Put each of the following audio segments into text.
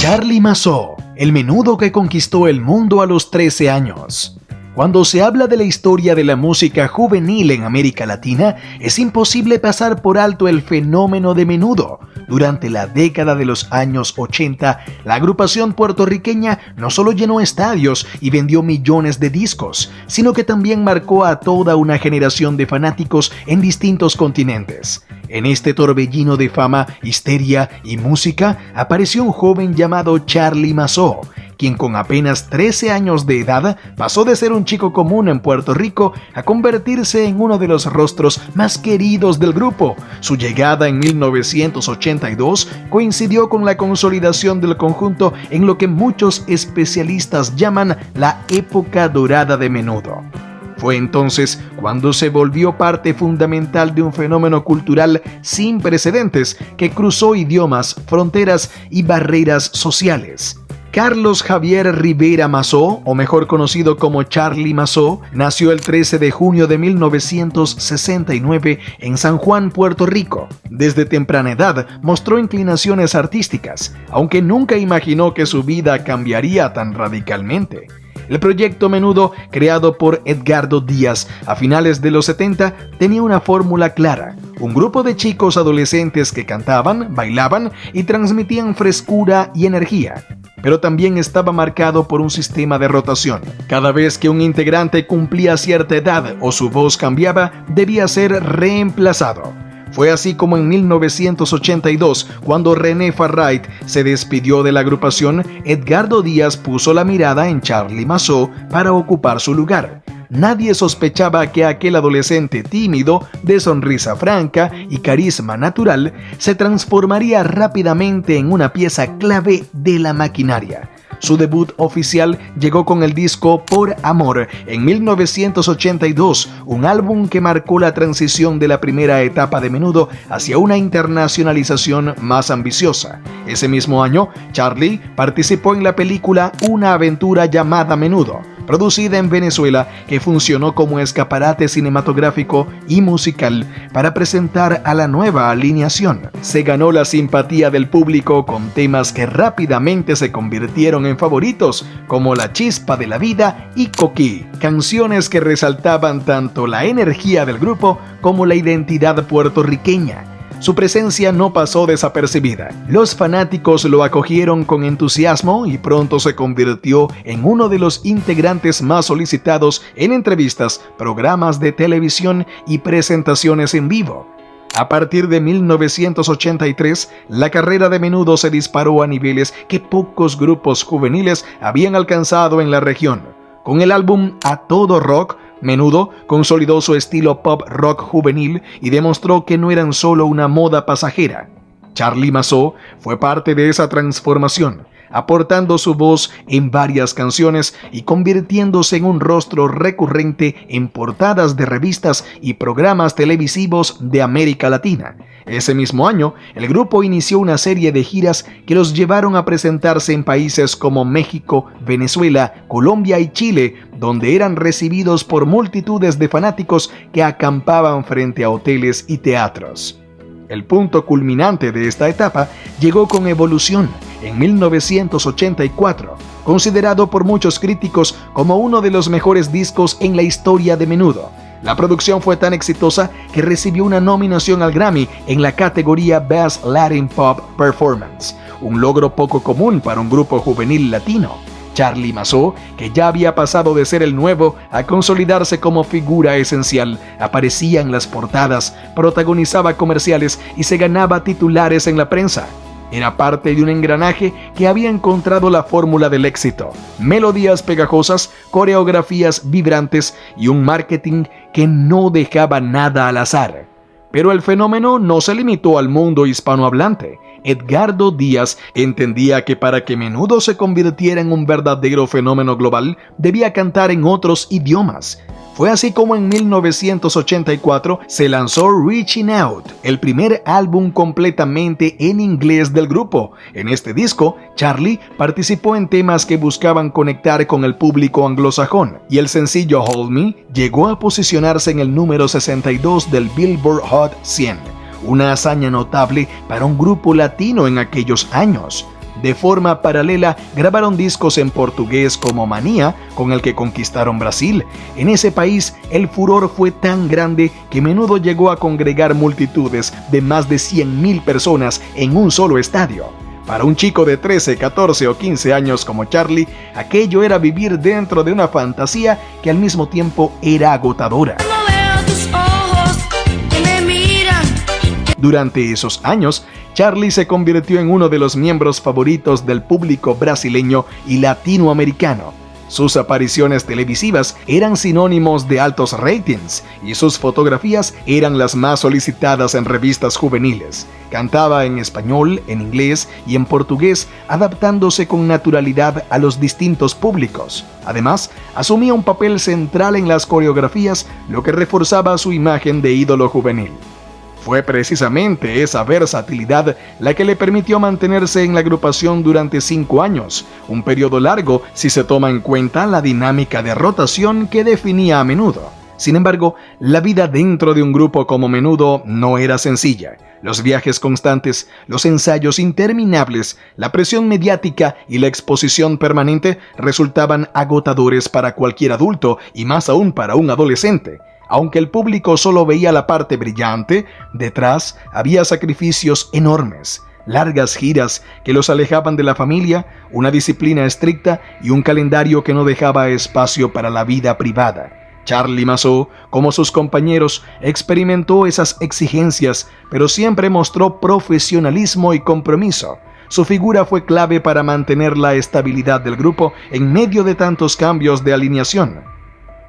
Charly Mazzò, el menudo que conquistó el mundo a los 13 años. Cuando se habla de la historia de la música juvenil en América Latina, es imposible pasar por alto el fenómeno de Menudo. Durante la década de los años 80, la agrupación puertorriqueña no solo llenó estadios y vendió millones de discos, sino que también marcó a toda una generación de fanáticos en distintos continentes. En este torbellino de fama, histeria y música, apareció un joven llamado Charly Mazzò, quien con apenas 13 años de edad pasó de ser un chico común en Puerto Rico a convertirse en uno de los rostros más queridos del grupo. Su llegada en 1982 coincidió con la consolidación del conjunto en lo que muchos especialistas llaman la época dorada de Menudo. Fue entonces cuando se volvió parte fundamental de un fenómeno cultural sin precedentes que cruzó idiomas, fronteras y barreras sociales. Carlos Javier Rivera Mazzò, o mejor conocido como Charly Mazzò, nació el 13 de junio de 1969 en San Juan, Puerto Rico. Desde temprana edad mostró inclinaciones artísticas, aunque nunca imaginó que su vida cambiaría tan radicalmente. El proyecto Menudo, creado por Edgardo Díaz a finales de los 70, tenía una fórmula clara: un grupo de chicos adolescentes que cantaban, bailaban y transmitían frescura y energía. Pero también estaba marcado por un sistema de rotación. Cada vez que un integrante cumplía cierta edad o su voz cambiaba, debía ser reemplazado. Fue así como en 1982, cuando René Farrait se despidió de la agrupación, Edgardo Díaz puso la mirada en Charly Mazzò para ocupar su lugar. Nadie sospechaba que aquel adolescente tímido, de sonrisa franca y carisma natural, se transformaría rápidamente en una pieza clave de la maquinaria. Su debut oficial llegó con el disco Por Amor en 1982, un álbum que marcó la transición de la primera etapa de Menudo hacia una internacionalización más ambiciosa. Ese mismo año, Charly participó en la película Una aventura llamada Menudo, producida en Venezuela, que funcionó como escaparate cinematográfico y musical para presentar a la nueva alineación. Se ganó la simpatía del público con temas que rápidamente se convirtieron en favoritos, como La Chispa de la Vida y Coquí, canciones que resaltaban tanto la energía del grupo como la identidad puertorriqueña. Su presencia no pasó desapercibida. Los fanáticos lo acogieron con entusiasmo y pronto se convirtió en uno de los integrantes más solicitados en entrevistas, programas de televisión y presentaciones en vivo. A partir de 1983, la carrera de Menudo se disparó a niveles que pocos grupos juveniles habían alcanzado en la región. Con el álbum A Todo Rock, Menudo consolidó su estilo pop rock juvenil y demostró que no eran solo una moda pasajera. Charly Mazzò fue parte de esa transformación, aportando su voz en varias canciones y convirtiéndose en un rostro recurrente en portadas de revistas y programas televisivos de América Latina. Ese mismo año, el grupo inició una serie de giras que los llevaron a presentarse en países como México, Venezuela, Colombia y Chile, donde eran recibidos por multitudes de fanáticos que acampaban frente a hoteles y teatros. El punto culminante de esta etapa llegó con Evolución en 1984, considerado por muchos críticos como uno de los mejores discos en la historia de Menudo. La producción fue tan exitosa que recibió una nominación al Grammy en la categoría Best Latin Pop Performance, un logro poco común para un grupo juvenil latino. Charly Mazzò, que ya había pasado de ser el nuevo a consolidarse como figura esencial, aparecía en las portadas, protagonizaba comerciales y se ganaba titulares en la prensa. Era parte de un engranaje que había encontrado la fórmula del éxito: melodías pegajosas, coreografías vibrantes y un marketing que no dejaba nada al azar. Pero el fenómeno no se limitó al mundo hispanohablante. Edgardo Díaz entendía que para que Menudo se convirtiera en un verdadero fenómeno global, debía cantar en otros idiomas. Fue así como en 1984 se lanzó Reaching Out, el primer álbum completamente en inglés del grupo. En este disco, Charly participó en temas que buscaban conectar con el público anglosajón, y el sencillo Hold Me llegó a posicionarse en el número 62 del Billboard Hot 100. una hazaña notable para un grupo latino en aquellos años. De forma paralela, grabaron discos en portugués como Manía, con el que conquistaron Brasil. En ese país, el furor fue tan grande que Menudo llegó a congregar multitudes de más de 100.000 personas en un solo estadio. Para un chico de 13, 14 o 15 años como Charly, aquello era vivir dentro de una fantasía que al mismo tiempo era agotadora. Durante esos años, Charly se convirtió en uno de los miembros favoritos del público brasileño y latinoamericano. Sus apariciones televisivas eran sinónimos de altos ratings y sus fotografías eran las más solicitadas en revistas juveniles. Cantaba en español, en inglés y en portugués, adaptándose con naturalidad a los distintos públicos. Además, asumía un papel central en las coreografías, lo que reforzaba su imagen de ídolo juvenil. Fue precisamente esa versatilidad la que le permitió mantenerse en la agrupación durante 5 años, un periodo largo si se toma en cuenta la dinámica de rotación que definía a Menudo. Sin embargo, la vida dentro de un grupo como Menudo no era sencilla. Los viajes constantes, los ensayos interminables, la presión mediática y la exposición permanente resultaban agotadores para cualquier adulto y más aún para un adolescente. Aunque el público solo veía la parte brillante, detrás había sacrificios enormes, largas giras que los alejaban de la familia, una disciplina estricta y un calendario que no dejaba espacio para la vida privada. Charly Massot, como sus compañeros, experimentó esas exigencias, pero siempre mostró profesionalismo y compromiso. Su figura fue clave para mantener la estabilidad del grupo en medio de tantos cambios de alineación.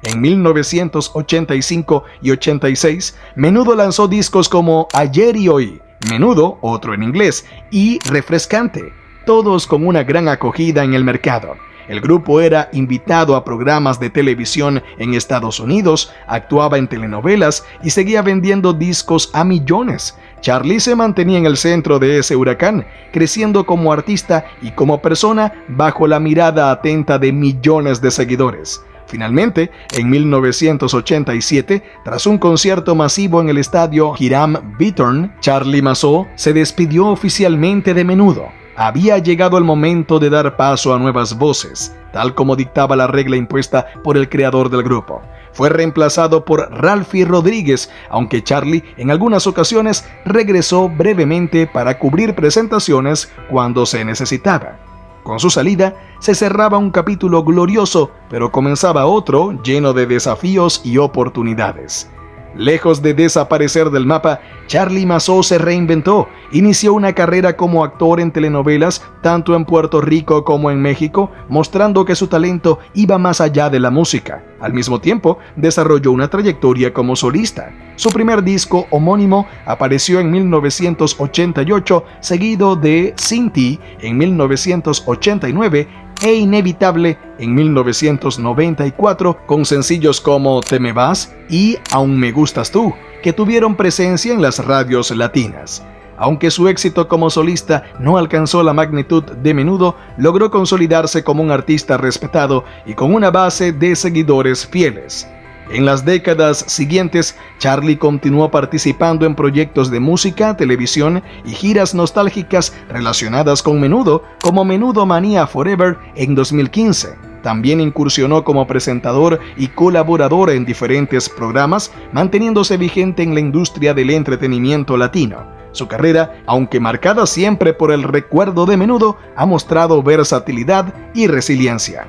En 1985 y 86, Menudo lanzó discos como Ayer y Hoy, Menudo, otro en inglés, y Refrescante, todos con una gran acogida en el mercado. El grupo era invitado a programas de televisión en Estados Unidos, actuaba en telenovelas y seguía vendiendo discos a millones. Charly se mantenía en el centro de ese huracán, creciendo como artista y como persona bajo la mirada atenta de millones de seguidores. Finalmente, en 1987, tras un concierto masivo en el estadio Hiram Bithorn, Charly Massot se despidió oficialmente de Menudo. Había llegado el momento de dar paso a nuevas voces, tal como dictaba la regla impuesta por el creador del grupo. Fue reemplazado por Ralphie Rodríguez, aunque Charly en algunas ocasiones regresó brevemente para cubrir presentaciones cuando se necesitaba. Con su salida, se cerraba un capítulo glorioso, pero comenzaba otro lleno de desafíos y oportunidades. Lejos de desaparecer del mapa, Charly Massot se reinventó. Inició una carrera como actor en telenovelas, tanto en Puerto Rico como en México, mostrando que su talento iba más allá de la música. Al mismo tiempo, desarrolló una trayectoria como solista. Su primer disco homónimo apareció en 1988, seguido de Sin Ti en 1989 e Inevitable en 1994, con sencillos como Te me vas y Aún me gustas tú, que tuvieron presencia en las radios latinas. Aunque su éxito como solista no alcanzó la magnitud de Menudo, logró consolidarse como un artista respetado y con una base de seguidores fieles. En las décadas siguientes, Charly continuó participando en proyectos de música, televisión y giras nostálgicas relacionadas con Menudo, como Menudo Manía Forever en 2015. También incursionó como presentador y colaborador en diferentes programas, manteniéndose vigente en la industria del entretenimiento latino. Su carrera, aunque marcada siempre por el recuerdo de Menudo, ha mostrado versatilidad y resiliencia.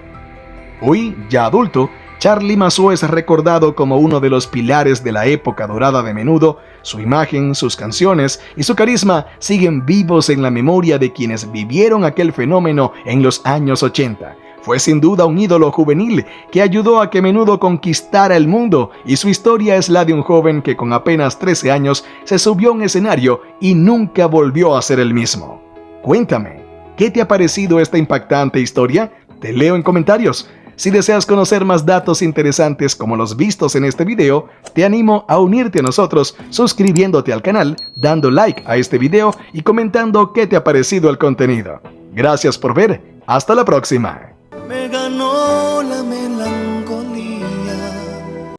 Hoy, ya adulto, Charly Massot es recordado como uno de los pilares de la época dorada de Menudo. Su imagen, sus canciones y su carisma siguen vivos en la memoria de quienes vivieron aquel fenómeno en los años 80. Fue sin duda un ídolo juvenil que ayudó a que Menudo conquistara el mundo, y su historia es la de un joven que con apenas 13 años se subió a un escenario y nunca volvió a ser el mismo. Cuéntame, ¿qué te ha parecido esta impactante historia? Te leo en comentarios. Si deseas conocer más datos interesantes como los vistos en este video, te animo a unirte a nosotros suscribiéndote al canal, dando like a este video y comentando qué te ha parecido el contenido. Gracias por ver. Hasta la próxima. Me ganó